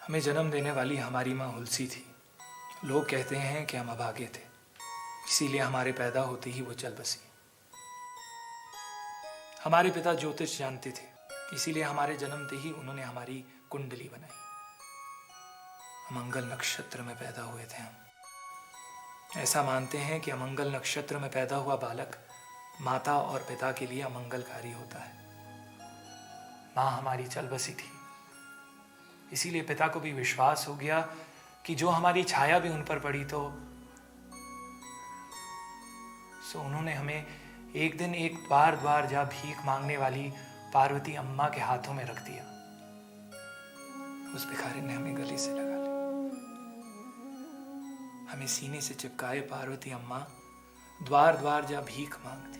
हमें जन्म देने वाली हमारी माँ हुलसी थी। लोग कहते हैं कि हम अभागे थे, इसीलिए हमारे पैदा होते ही वो चल बसी। हमारे पिता ज्योतिष जानते थे, इसीलिए हमारे जन्मते ही उन्होंने हमारी कुंडली बनाई। अमंगल नक्षत्र में पैदा हुए थे हम। ऐसा मानते हैं कि अमंगल नक्षत्र में पैदा हुआ बालक माता और पिता के लिए अमंगलकारी होता है। माँ हमारी चल बसी थी, इसीलिए पिता को भी विश्वास हो गया कि जो हमारी छाया भी उन पर पड़ी तो उन्होंने हमें एक दिन एक बार द्वार जा भीख मांगने वाली पार्वती अम्मा के हाथों में रख दिया। उस भिखारी ने हमें गले से लगा लिया, हमें सीने से चिपकाए पार्वती अम्मा द्वार द्वार जा भीख मांगती।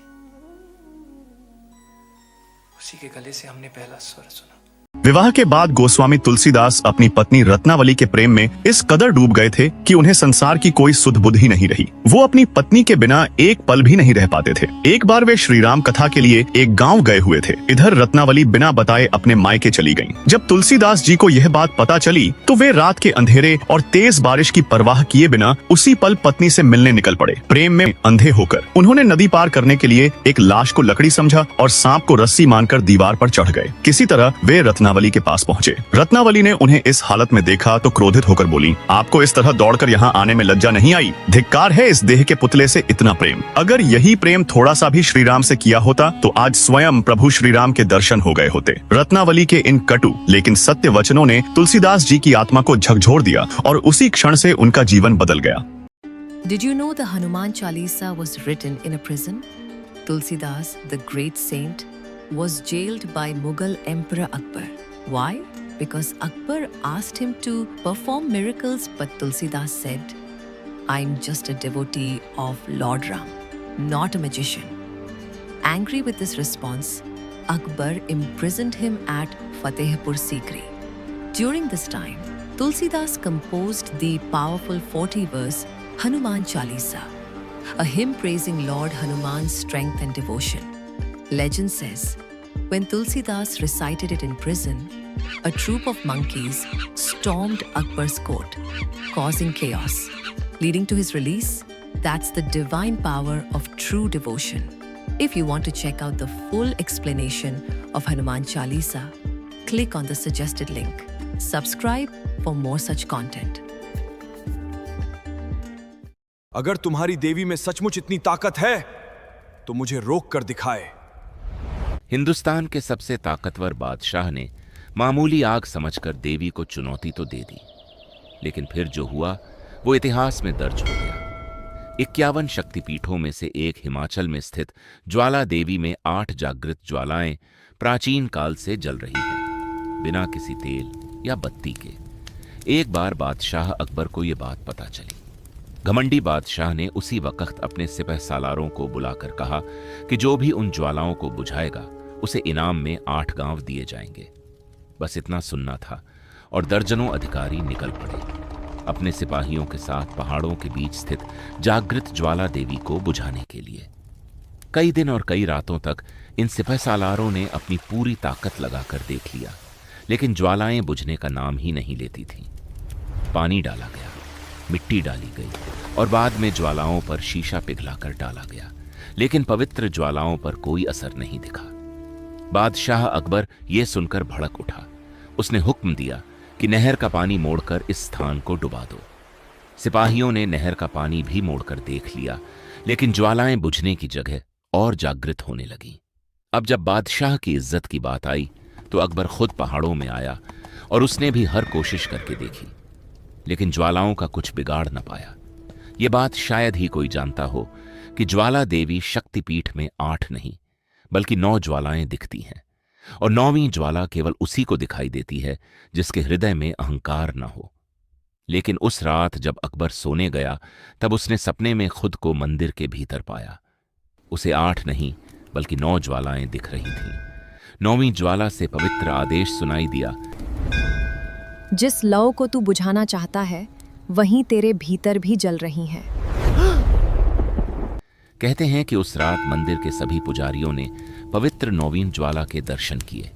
उसी के गले से हमने पहला स्वर सुना। विवाह के बाद गोस्वामी तुलसीदास अपनी पत्नी रत्नावली के प्रेम में इस कदर डूब गए थे कि उन्हें संसार की कोई सुध बुध ही नहीं रही। वो अपनी पत्नी के बिना एक पल भी नहीं रह पाते थे। एक बार वे श्री राम कथा के लिए एक गांव गए हुए थे। इधर रत्नावली बिना बताए अपने मायके चली गईं। जब तुलसीदास जी को यह बात पता चली तो वे रात के अंधेरे और तेज बारिश की परवाह किए बिना उसी पल पत्नी से मिलने निकल पड़े। प्रेम में अंधे होकर उन्होंने नदी पार करने के लिए एक लाश को लकड़ी समझा और सांप को रस्सी मानकर दीवार पर चढ़ गए। किसी तरह वे रत्नावली के पास पहुंचे। रत्नावली ने उन्हें इस हालत में देखा तो क्रोधित होकर बोली, आपको इस तरह दौड़कर यहाँ आने में लज्जा नहीं आई? धिक्कार है इस देह के पुतले से इतना प्रेम। अगर यही प्रेम थोड़ा सा भी श्री राम से किया होता तो आज स्वयं प्रभु श्री राम के दर्शन हो गए होते। रत्नावली के इन कटु लेकिन सत्य वचनों ने तुलसीदास जी की आत्मा को झकझोर दिया और उसी क्षण से उनका जीवन बदल गया। Did you know the Hanuman Chalisa was written in a prison? Tulsidas, the great saint, was jailed by Mughal Emperor Akbar. Why? Because Akbar asked him to perform miracles, but Tulsidas said, I'm just a devotee of Lord Ram, not a magician. Angry with this response, Akbar imprisoned him at Fatehpur Sikri. During this time, Tulsidas composed the powerful 40-verse Hanuman Chalisa, a hymn praising Lord Hanuman's strength and devotion. Legend says, when Tulsidas recited it in prison, a troop of monkeys stormed Akbar's court, causing chaos. Leading to his release, that's the divine power of true devotion. If you want to check out the full explanation of Hanuman Chalisa, click on the suggested link. Subscribe for more such content. अगर तुम्हारी देवी में सचमुच इतनी ताकत है तो मुझे रोक कर दिखाए। हिंदुस्तान के सबसे ताकतवर बादशाह ने मामूली आग समझकर देवी को चुनौती तो दे दी, लेकिन फिर जो हुआ वो इतिहास में दर्ज हो गया। 51 शक्तिपीठों में से एक हिमाचल में स्थित ज्वाला देवी में 8 जागृत ज्वालाएं प्राचीन काल से जल रही हैं, बिना किसी तेल या बत्ती के। एक बार बादशाह अकबर को ये बात पता चली। घमंडी बादशाह ने उसी वक्त अपने सिपह सालारों को बुलाकर कहा कि जो भी उन ज्वालाओं को बुझाएगा उसे इनाम में 8 गांव दिए जाएंगे। बस इतना सुनना था और दर्जनों अधिकारी निकल पड़े अपने सिपाहियों के साथ पहाड़ों के बीच स्थित जागृत ज्वाला देवी को बुझाने के लिए। कई दिन और कई रातों तक इन सिपह सालारों ने अपनी पूरी ताकत लगाकर देख लिया, लेकिन ज्वालाएं बुझने का नाम ही नहीं लेती थीं। पानी डाला गया, मिट्टी डाली गई और बाद में ज्वालाओं पर शीशा पिघलाकर डाला गया, लेकिन पवित्र ज्वालाओं पर कोई असर नहीं दिखा। बादशाह अकबर ये सुनकर भड़क उठा। उसने हुक्म दिया कि नहर का पानी मोड़कर इस स्थान को डुबा दो। सिपाहियों ने नहर का पानी भी मोड़कर देख लिया, लेकिन ज्वालाएं बुझने की जगह और जागृत होने लगीं। अब जब बादशाह की इज्जत की बात आई तो अकबर खुद पहाड़ों में आया और उसने भी हर कोशिश करके देखी, लेकिन ज्वालाओं का कुछ बिगाड़ न पाया। ये बात शायद ही कोई जानता हो कि ज्वाला देवी शक्तिपीठ में 8 नहीं बल्कि 9 ज्वालाएं दिखती हैं, और 9वीं ज्वाला केवल उसी को दिखाई देती है जिसके हृदय में अहंकार न हो। लेकिन उस रात जब अकबर सोने गया तब उसने सपने में खुद को मंदिर के भीतर पाया। उसे 8 नहीं बल्कि 9 ज्वालाएं दिख रही थीं। 9वीं ज्वाला से पवित्र आदेश सुनाई दिया, जिस लौ को तू बुझाना चाहता है वहीं तेरे भीतर भी जल रही हैं। कहते हैं कि उस रात मंदिर के सभी पुजारियों ने पवित्र 9वीं ज्वाला के दर्शन किए।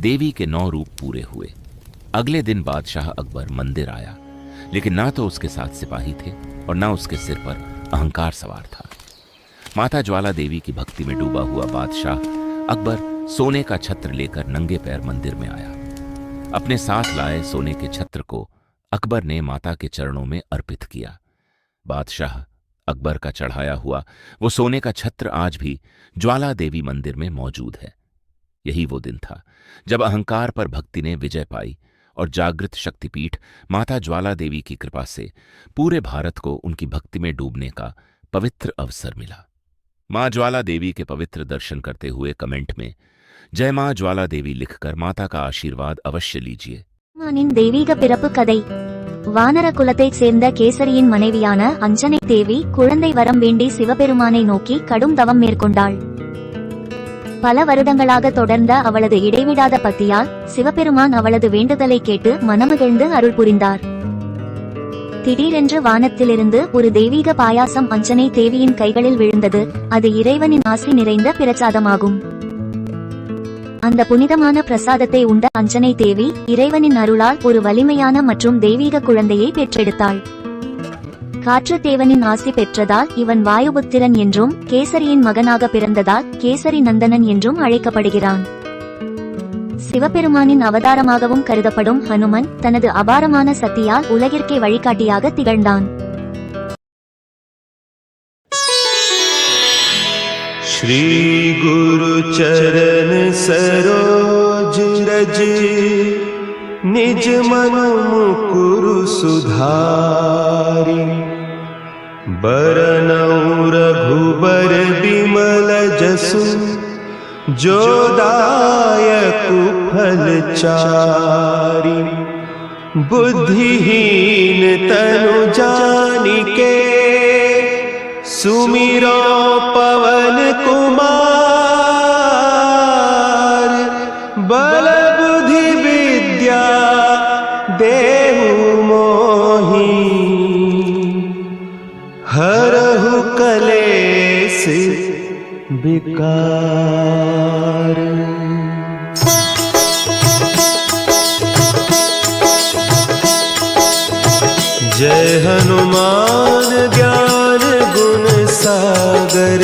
देवी के 9 रूप पूरे हुए। अगले दिन बादशाह अकबर मंदिर आया, लेकिन ना तो उसके साथ सिपाही थे और ना उसके सिर पर अहंकार सवार था। माता ज्वाला देवी की भक्ति में डूबा हुआ बादशाह अकबर सोने का छत्र लेकर नंगे पैर मंदिर में आया। अपने साथ लाए सोने के छत्र को अकबर ने माता के चरणों में अर्पित किया। बादशाह अकबर का चढ़ाया हुआ वो सोने का छत्र आज भी ज्वाला देवी मंदिर में मौजूद है। यही वो दिन था जब अहंकार पर भक्ति ने विजय पाई और जागृत शक्तिपीठ माता ज्वाला देवी की कृपा से पूरे भारत को उनकी भक्ति में डूबने का पवित्र अवसर मिला। मां ज्वाला देवी के पवित्र दर्शन करते हुए कमेंट में जय मां ज्वाला देवी लिखकर माता का आशीर्वाद अवश्य लीजिए। ஹனுமானின் தெய்வீக பிறப்பு கதை. வானர குலத்தைச் சேர்ந்த கேசரியின் மனைவியான அஞ்சனை தேவி குழந்தை வரம் வேண்டி சிவபெருமானை நோக்கி கடும் தவம் மேற்கொண்டாள். பல வருடங்களாக தொடர்ந்த அவளது இடைவிடாத பக்தியால் சிவபெருமான் அவளது வேண்டுதலை கேட்டு மனமகிழ்ந்து அருள் புரிந்தார். திடீரென்று வானத்திலிருந்து ஒரு தெய்வீக பாயாசம் அஞ்சனை தேவியின் கைகளில் விழுந்தது. அது இறைவனின் ஆசி நிறைந்த பிரசாதமாகும். அந்த புனிதமான பிரசாதத்தை உண்ட அஞ்சனை தேவி இறைவனின் அருளால் ஒரு வலிமையான மற்றும் தெய்வீக குழந்தையை பெற்றெடுத்தாள். காற்று தேவனின் ஆசி பெற்றதால் இவன் வாயுபுத்திரன் என்றும், கேசரியின் மகனாக பிறந்ததால் கேசரி நந்தனன் என்றும் அழைக்கப்படுகிறான். சிவபெருமானின் அவதாரமாகவும் கருதப்படும் ஹனுமன் தனது அபாரமான சக்தியால் உலகிற்கே வழிகாட்டியாக திகழ்ந்தான். श्री गुरु चरण सरोज रज निज मन मुकुरु सुधारि बरनउँ रघुबर बिमल जसु जो दायकु फल चारि बुद्धिहीन तनु जानिके सुमिरो पवन कुमार बल बुद्धि विद्या देहु मोहि हरहु कलेस विकार। जय हनुमान ज्ञान गुण सागर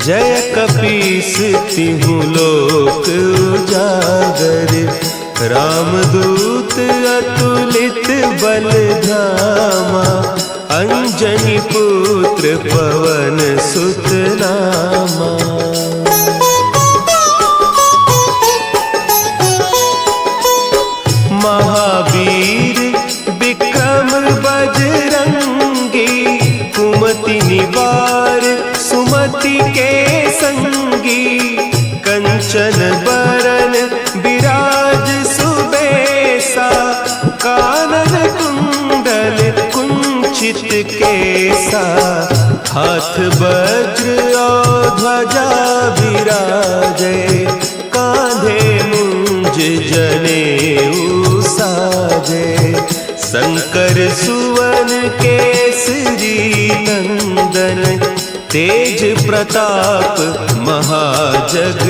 जय कपीस तिहु लोक उजागर रामदूत अतुलित बल धामा अंजनी पुत्र पवन सुत नामा। महावीर विक्रम बजरंगी कुमति निवार सुमति के संगी कंचन बरन विराज सुबेसा कानन कुंडल कुंचित केसा हाथ वज्र और ध्वजा विराजे कांधे मुंज जनेऊ साजे शंकर सुवन केसरी नंदन तेज प्रताप महाजगवंदन।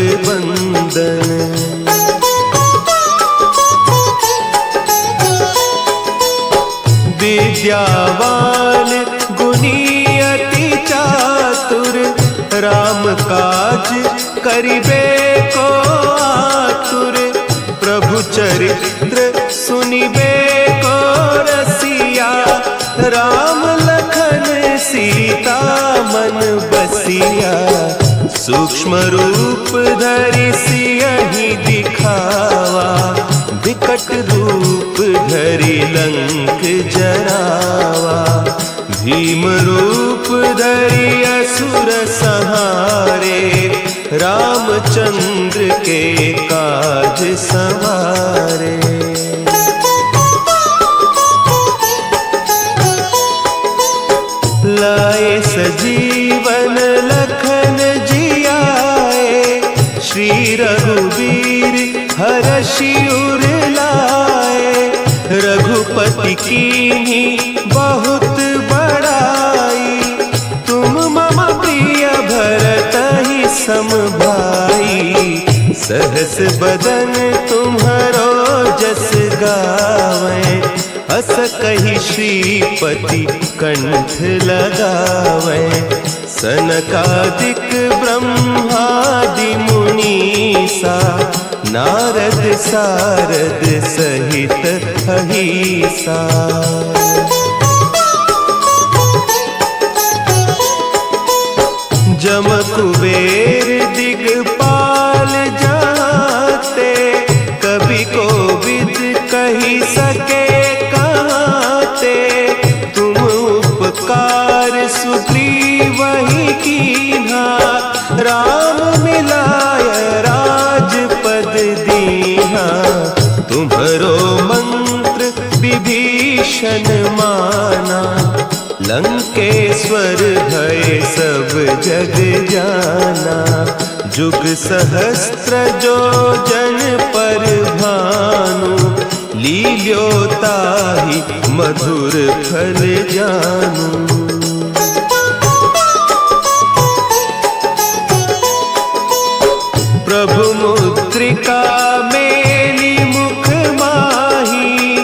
विद्यावान गुणी अति चातुर राम काज करिबे को आतुर प्रभु चरित्र सुनिबे को रसिया राम लखन सीता मन बसिया सूक्ष्म रूप धरि सियहि दिखावा विकट रूप धरि लंक जरावा भीम रूप धरि असुर संहारे रामचंद्र के काज सवारे। लाए सजीवन लखन जियाए श्री रघुवीर हरषि उर लाए रघुपति कीन्ही बहुत बड़ाई तुम मम प्रिय भरतहि सम भाई सहस बदन तुम्हरो जस गावे, अस कही श्रीपति कंठ लगावे। सनकादिक ब्रह्मादि मुनीसा, नारद सारद सहित अहिसा। जम कुबेर दिगपाल जाते, कभी को विद कही सके कहते। तुम उपकार सुग्रीव ही कीन्हा, राम मिलाय राजपद दीन्हा। तुम्हरो मंत्र विभीषण माना, लंकेश्वर भय सब जग जाना। जुग सहस्त्र जो जन पर भानु, लील्योताहि मधुर फल जानू। प्रभु मुद्रिका मेली मुख माही,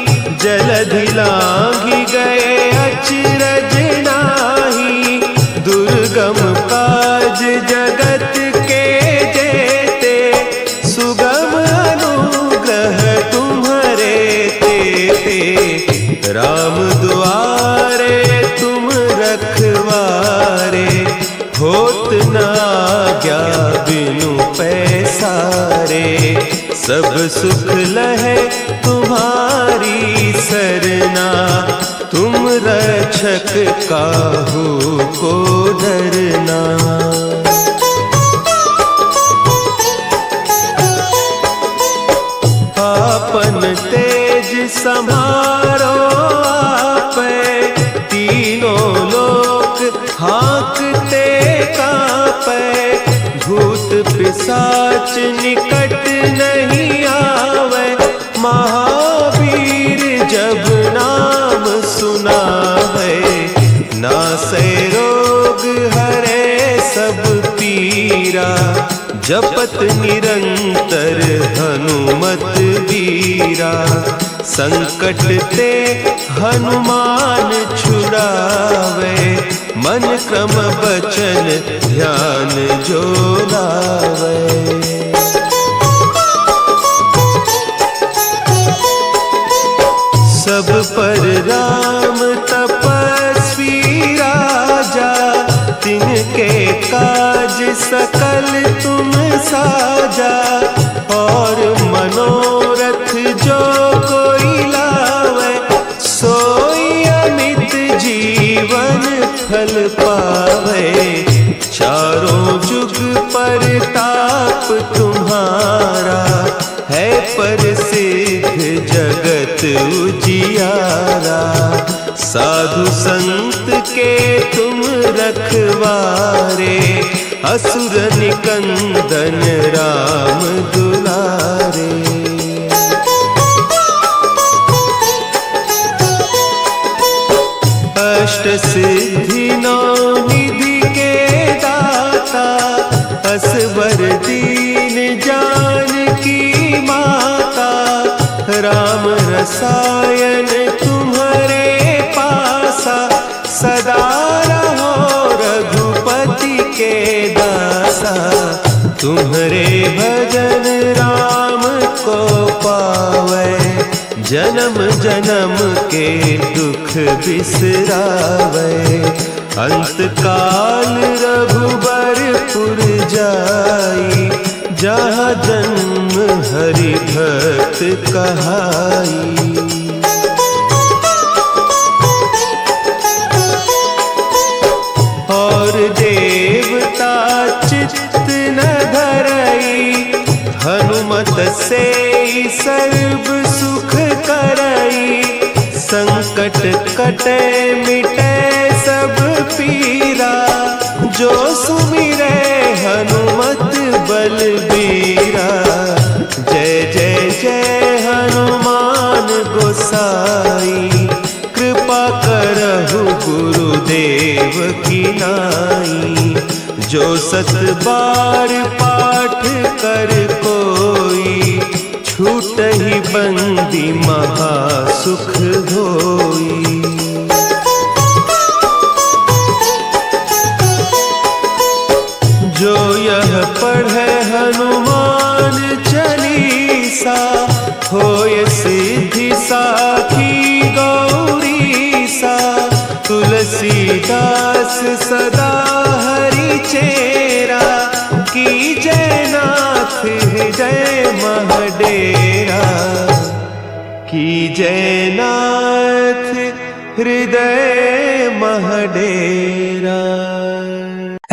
जलधि लांघि गए अचरज नाही। दुर्गम काज जगत के जेते, सुगम अनुग्रह तुम्हारे तेते। राम दुआरे तुम रखवारे, होत न आज्ञा बिनु पैसारे। सब सुख लहे तुम्हारी सरना, तुम रक्षक काहू को डरना। आपन तेज समारो आपे, तीनों लोक हाँकते कापे। भूत पिशाच निकट नहीं आवे, महावीर जब नाम सुनावे। नासै रोग हरे सब पीरा, जपत निरंतर हनुमत बीरा। संकट ते हनुमान छुड़ावे, मन क्रम बचन ध्यान जो लावे। सब पर राम तपस्वी राजा, तिनके काज सकल तुम साजा। और मनोरथ जो कोई लावे, सोई अमित जीवन फल पावे। चारों जुग परताप तुम्हारा, है प्रसिद्ध जगत उजियारा। साधु संत के तुम रखवारे, असुर निकंदन राम दुलारे। अष्ट सिद्धि नौ निधि के दाता, असवर दीन जानकी माता। राम रसायन तुम्हारे पासा, सदा रहो रघुपति के दासा। तुम्हारे भजन राम को पावे, जन्म जन्म के दुख बिसरावे। अंत काल रघुबरपुर जाई, जहाँ जन्म हरि भक्त कहाई। और देवता चित्त न धरई, हनुमत से सर्व सुख करई। संकट कटे मिटे सब पीरा, जो सुमिरे हनुमत बलबीरा। जय जय जय हनुमान गोसाई, कृपा करहु गुरुदेव की नाई। जो सत बार पाठ कर कोई, छूट ही बंदी महासुख होई। जो यह पढ़े हनुमान चालीसा, होय सिद्धि साखी गौरी सा। तुलसीदास सदा हरि चेरा, की जयनाथ हृदय महडेरा। की जयनाथ हृदय महडेरा।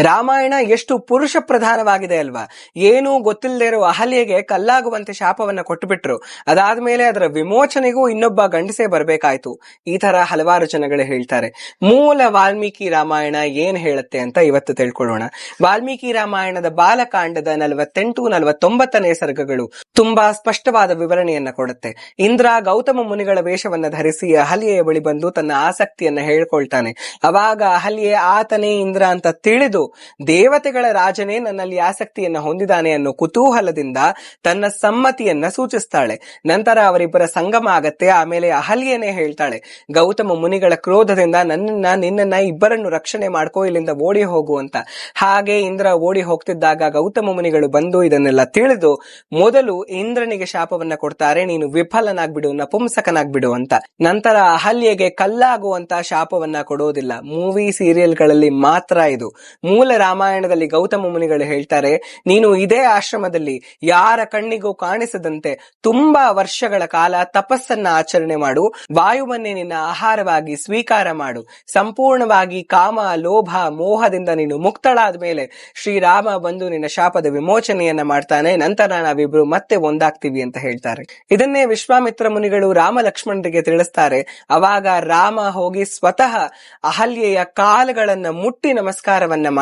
ರಾಮಾಯಣ ಎಷ್ಟು ಪುರುಷ ಪ್ರಧಾನವಾಗಿದೆ ಅಲ್ವಾ. ಏನೂ ಗೊತ್ತಿಲ್ಲದೆ ಇರೋ ಅಹಲ್ಯೆಗೆ ಕಲ್ಲಾಗುವಂತೆ ಶಾಪವನ್ನ ಕೊಟ್ಟುಬಿಟ್ರು. ಅದಾದ್ಮೇಲೆ ಅದರ ವಿಮೋಚನೆಗೂ ಇನ್ನೊಬ್ಬ ಗಂಡಸೇ ಬರ್ಬೇಕಾಯ್ತು. ಈ ತರ ಹಲವಾರು ಜನಗಳು ಹೇಳ್ತಾರೆ. ಮೂಲ ವಾಲ್ಮೀಕಿ ರಾಮಾಯಣ ಏನ್ ಹೇಳುತ್ತೆ ಅಂತ ಇವತ್ತು ತಿಳ್ಕೊಳ್ಳೋಣ. ವಾಲ್ಮೀಕಿ ರಾಮಾಯಣದ ಬಾಲಕಾಂಡದ 48-49ನೇ ಸರ್ಗಗಳು ತುಂಬಾ ಸ್ಪಷ್ಟವಾದ ವಿವರಣೆಯನ್ನ ಕೊಡುತ್ತೆ. ಇಂದ್ರ ಗೌತಮ ಮುನಿಗಳ ವೇಷವನ್ನ ಧರಿಸಿ ಅಹಲ್ಯೆಯ ಬಳಿ ಬಂದು ತನ್ನ ಆಸಕ್ತಿಯನ್ನ ಹೇಳ್ಕೊಳ್ತಾನೆ. ಅವಾಗ ಅಹಲ್ಯೆ ಆತನೇ ಇಂದ್ರ ಅಂತ ತಿಳಿದು ದೇವತೆಗಳ ರಾಜನೇ ನನ್ನಲ್ಲಿ ಆಸಕ್ತಿಯನ್ನ ಹೊಂದಿದ್ದಾನೆ ಅನ್ನೋ ಕುತೂಹಲದಿಂದ ತನ್ನ ಸಮ್ಮತಿಯನ್ನ ಸೂಚಿಸ್ತಾಳೆ. ನಂತರ ಅವರಿಬ್ಬರ ಸಂಗಮ ಆಗತ್ತೆ. ಆಮೇಲೆ ಅಹಲ್ಯೆನೇ ಹೇಳ್ತಾಳೆ, ಗೌತಮ ಮುನಿಗಳ ಕ್ರೋಧದಿಂದ ನಿನ್ನನ್ನ ಇಬ್ಬರನ್ನು ರಕ್ಷಣೆ ಮಾಡ್ಕೋ, ಇಲ್ಲಿಂದ ಓಡಿ ಹೋಗು ಅಂತ. ಹಾಗೆ ಇಂದ್ರ ಓಡಿ ಹೋಗ್ತಿದ್ದಾಗ ಗೌತಮ ಮುನಿಗಳು ಬಂದು ಇದನ್ನೆಲ್ಲ ತಿಳಿದು ಮೊದಲು ಇಂದ್ರನಿಗೆ ಶಾಪವನ್ನ ಕೊಡ್ತಾರೆ, ನೀನು ವಿಫಲನಾಗ್ಬಿಡು, ನಪುಂಸಕನಾಗ್ಬಿಡು ಅಂತ. ನಂತರ ಅಹಲ್ಯೆಗೆ ಕಲ್ಲಾಗುವಂತ ಶಾಪವನ್ನ ಕೊಡೋದಿಲ್ಲ. ಮೂವಿ ಸೀರಿಯಲ್ಗಳಲ್ಲಿ ಮಾತ್ರ ಇದು. ಮೂಲ ರಾಮಾಯಣದಲ್ಲಿ ಗೌತಮ ಮುನಿಗಳು ಹೇಳ್ತಾರೆ, ನೀನು ಇದೇ ಆಶ್ರಮದಲ್ಲಿ ಯಾರ ಕಣ್ಣಿಗೂ ಕಾಣಿಸದಂತೆ ತುಂಬಾ ವರ್ಷಗಳ ಕಾಲ ತಪಸ್ಸನ್ನ ಆಚರಣೆ ಮಾಡು, ವಾಯುವನ್ನೇ ನಿನ್ನ ಆಹಾರವಾಗಿ ಸ್ವೀಕಾರ ಮಾಡು, ಸಂಪೂರ್ಣವಾಗಿ ಕಾಮ ಲೋಭ ಮೋಹದಿಂದ ನೀನು ಮುಕ್ತಳಾದ ಮೇಲೆ ಶ್ರೀರಾಮ ಬಂದು ನಿನ್ನ ಶಾಪದ ವಿಮೋಚನೆಯನ್ನ ಮಾಡ್ತಾನೆ, ನಂತರ ನಾವಿಬ್ರು ಮತ್ತೆ ಒಂದಾಗ್ತೀವಿ ಅಂತ ಹೇಳ್ತಾರೆ. ಇದನ್ನೇ ವಿಶ್ವಾಮಿತ್ರ ಮುನಿಗಳು ರಾಮ ಲಕ್ಷ್ಮಣರಿಗೆ ತಿಳಿಸ್ತಾರೆ. ಅವಾಗ ರಾಮ ಹೋಗಿ ಸ್ವತಃ ಅಹಲ್ಯೆಯ ಕಾಲುಗಳನ್ನ ಮುಟ್ಟಿ ನಮಸ್ಕಾರವನ್ನ ಮಾಡಿ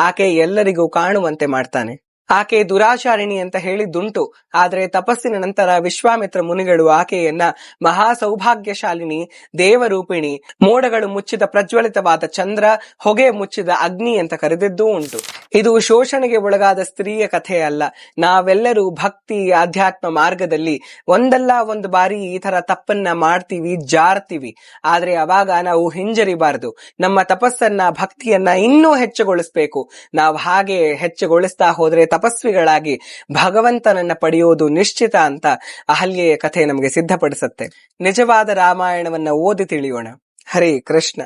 ಆಕೆ ಎಲ್ಲರಿಗೂ ಕಾಣುವಂತೆ ಮಾಡ್ತಾನೆ. ಆಕೆ ದುರಾಚಾರಿಣಿ ಅಂತ ಹೇಳಿದ್ದುಂಟು. ಆದ್ರೆ ತಪಸ್ಸಿನ ನಂತರ ವಿಶ್ವಾಮಿತ್ರ ಮುನಿಗಳು ಆಕೆಯನ್ನ ಮಹಾ ಸೌಭಾಗ್ಯಶಾಲಿನಿ, ದೇವರೂಪಿಣಿ, ಮೋಡಗಳು ಮುಚ್ಚಿದ ಪ್ರಜ್ವಲಿತವಾದ ಚಂದ್ರ, ಹೊಗೆ ಮುಚ್ಚಿದ ಅಗ್ನಿ ಅಂತ ಕರೆದಿದ್ದೂ ಉಂಟು. ಇದು ಶೋಷಣೆಗೆ ಒಳಗಾದ ಸ್ತ್ರೀಯ ಕಥೆ ಅಲ್ಲ. ನಾವೆಲ್ಲರೂ ಭಕ್ತಿ ಆಧ್ಯಾತ್ಮ ಮಾರ್ಗದಲ್ಲಿ ಒಂದಲ್ಲ ಒಂದು ಬಾರಿ ಈ ತರ ತಪ್ಪನ್ನ ಮಾಡ್ತೀವಿ, ಜಾರ್ತೀವಿ. ಆದ್ರೆ ಅವಾಗ ನಾವು ಹಿಂಜರಿಬಾರದು. ನಮ್ಮ ತಪಸ್ಸನ್ನ ಭಕ್ತಿಯನ್ನ ಇನ್ನೂ ಹೆಚ್ಚುಗೊಳಿಸ್ಬೇಕು. ನಾವು ಹಾಗೆ ಹೆಚ್ಚುಗೊಳಿಸ್ತಾ ಹೋದ್ರೆ ತಪಸ್ವಿಗಳಾಗಿ ಭಗವಂತನನ್ನ ಪಡೆಯೋದು ನಿಶ್ಚಿತ ಅಂತ ಅಹಲ್ಯೆಯ ಕಥೆ ನಮಗೆ ಸಿದ್ಧಪಡಿಸುತ್ತೆ. ನಿಜವಾದ ರಾಮಾಯಣವನ್ನ ಓದಿ ತಿಳಿಯೋಣ. ಹರೇ ಕೃಷ್ಣ.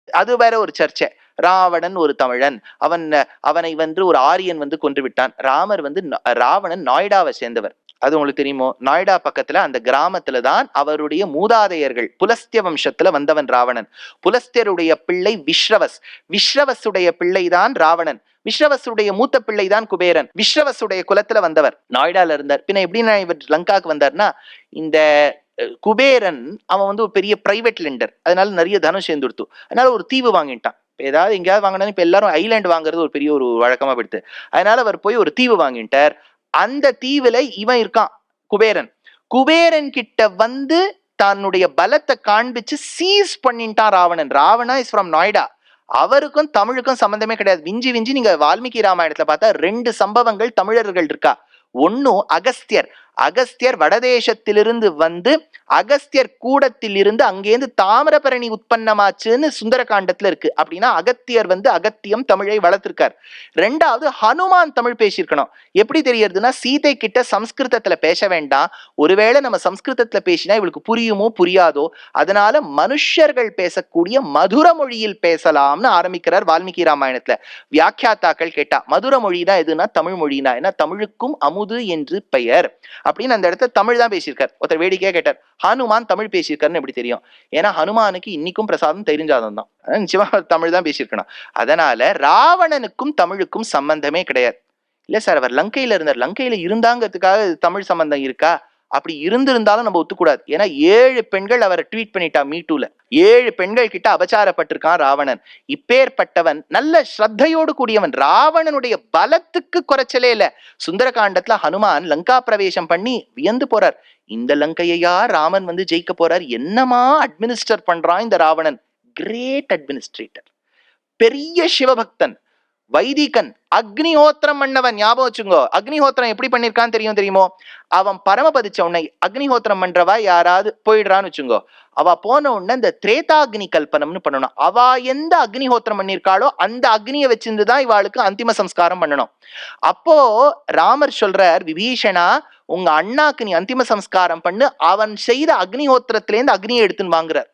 அது வேற ஒரு சர்ச்சை. ராவணன் ஒரு தமிழன், அவனை ஒரு ஆரியன் கொன்று விட்டான். ராவணன் நாய்டாவை சேர்ந்தவர். அது உங்களுக்கு தெரியுமோ? நாய்டா பக்கத்துல அந்த கிராமத்துல தான் அவருடைய மூதாதையர்கள் புலஸ்திய வம்சத்துல வந்தவன் ராவணன். புலஸ்தியருடைய பிள்ளை விஸ்ரவசுடைய பிள்ளை தான் ராவணன். விஸ்ரவசுடைய மூத்த பிள்ளை தான் குபேரன். விஸ்ரவசுடைய குலத்துல வந்தவர், நாய்டால இருந்தார். பின்ன எப்படின்னா இவர் லங்காக்கு வந்தார்னா, இந்த குபேரன் அவன் ஒரு பெரிய பிரைவேட் லெண்டர், அதனால நிறைய தனம் சேர்ந்துடுத்து. அதனால ஒரு தீவு வாங்கிட்டான். ஏதாவது எங்கேயாவது வாங்கினா இப்ப எல்லாரும் ஐலாண்ட் வாங்குறது ஒரு பெரிய ஒரு வழக்கமா படுத்து. அதனால அவர் போய் ஒரு தீவு வாங்கிட்டார். அந்த தீவுல இவன் இருக்கான், குபேரன் கிட்ட தன்னுடைய பலத்தை காண்பிச்சு சீஸ் பண்ணிட்டான் ராவணன். Ravana is from Noida. அவருக்கும் தமிழுக்கும் சம்பந்தமே கிடையாது. விஞ்சி நீங்க வால்மீகி ராமாயணத்துல பார்த்தா 2 சம்பவங்கள் தமிழர்கள் இருக்கா. ஒன்னு அகஸ்தியர் வடதேசத்திலிருந்து அகஸ்தியர் கூடத்திலிருந்து அங்கேருந்து தாமிரபரணி உற்பத்தமாச்சுன்னு சுந்தரகாண்டத்துல இருக்கு. அப்படின்னா அகத்தியர் அகத்தியம் தமிழை வளர்த்திருக்கார். 2வது ஹனுமான் தமிழ் பேசியிருக்கணும். எப்படி தெரியறதுன்னா, சீதை கிட்ட சம்ஸ்கிருதத்துல பேச வேண்டாம், ஒருவேளை நம்ம சம்ஸ்கிருதத்துல பேசினா இவளுக்கு புரியுமோ புரியாதோ, அதனால மனுஷர்கள் பேசக்கூடிய மதுர மொழியில் பேசலாம்னு ஆரம்பிக்கிறார் வால்மீகி ராமாயணத்துல. வியாக்கியாத்தாக்கள் கேட்டா மதுர மொழி தான் எதுனா தமிழ் மொழினா, ஏன்னா தமிழுக்கும் அமுது என்று பெயர் அப்படின்னு அந்த இடத்துல தமிழ் தான் பேசியிருக்கார். ஒருத்தர் வேடிக்கையா கேட்டார், ஹனுமான் தமிழ் பேசியிருக்காருன்னு எப்படி தெரியும்? ஏன்னா ஹனுமானுக்கு இன்னைக்கும் பிரசாதம் தெரிஞ்சாதம் தான், நிச்சயமா தமிழ் தான் பேசியிருக்கணும். அதனால ராவணனுக்கும் தமிழுக்கும் சம்பந்தமே கிடையாது. இல்ல சார், அவர் லங்கையில இருந்தார், லங்கையில இருந்தாங்கிறதுக்காக தமிழ் சம்பந்தம் இருக்கா? அப்படி இருந்திருந்தாலும் நம்ம ஒத்துக்கூடாது. ஏன்னா 7 பெண்கள் அவரை ட்வீட் பண்ணிட்டா மீட்டூல. 7 பெண்கள் கிட்ட அபச்சாரப்பட்டிருக்கான் ராவணன். இப்பேற்பட்டவன் நல்ல ஸ்ரத்தையோடு கூடியவன். ராவணனுடைய பலத்துக்கு குறைச்சலே இல்ல. சுந்தரகாண்டத்துல ஹனுமான் லங்கா பிரவேசம் பண்ணி வியந்து போறார். இந்த லங்கையா ராமன் ஜெயிக்க போறார், என்னமா அட்மினிஸ்டர் பண்றான் இந்த ராவணன். கிரேட் அட்மினிஸ்ட்ரேட்டர், பெரிய சிவபக்தன், வைதிகன் அக்னிஹோத்திரம் பண்ணவன், ஞாபகம் வச்சுங்கோ. அக்னிஹோத்திரம் எப்படி பண்ணிருக்கான்னு தெரியுமோ? அவன் பரமபதிச்ச உடனே அக்னிஹோத்திரம் பண்றவா யாராவது போயிடுறான்னு வச்சுங்கோ, அவ போன உடனே இந்த திரேதாக்னி கல்பனம்னு பண்ணணும். அவ எந்த அக்னிஹோத்திரம் பண்ணிருக்காளோ அந்த அக்னியை வச்சிருந்துதான் இவாளுக்கு அந்திம சம்ஸ்காரம் பண்ணணும். அப்போ ராமர் சொல்றார், விபீஷணா உங்க அண்ணாக்கு நீ அந்திம சம்ஸ்காரம் பண்ணு, அவன் செய்த அக்னிஹோத்திரத்திலேருந்து அக்னியை எடுத்துன்னு வாங்குறார்.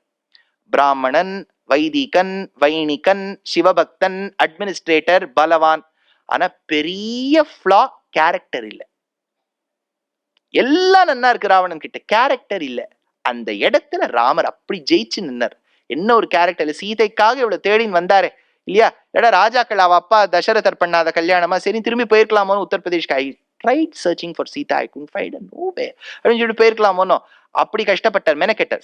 பிராமணன், வைதிகன், வைணிகன், சிவபக்தன், அட்மினிஸ்ட்ரேட்டர், பலவான். ஆனா பெரிய ஃப்ளா, கேரக்டர் இல்ல. எல்லாம் நன்னா இருக்கு ராவணன் கிட்ட, கேரக்டர் இல்ல. அந்த இடத்துல ராமர் அப்படி ஜெயிச்சு நின்னார். என்ன ஒரு கேரக்டர்! சீதைக்காக இவ்வளவு தேடின்னு வந்தாரே இல்லையா? எடா ராஜாக்கள் அவ அப்பா தசரதர் பண்ணாத கல்யாணமா, சரி திரும்பி போயிருக்கலாமோன்னு உத்தரப்பிரதேஷ்க்கு I tried searching for Sita, I couldn't find no way அப்படின்னு சொல்லிட்டு போயிருக்கலாமோனோ, அப்படி கஷ்டப்பட்டார், மெனக்கெட்டார்.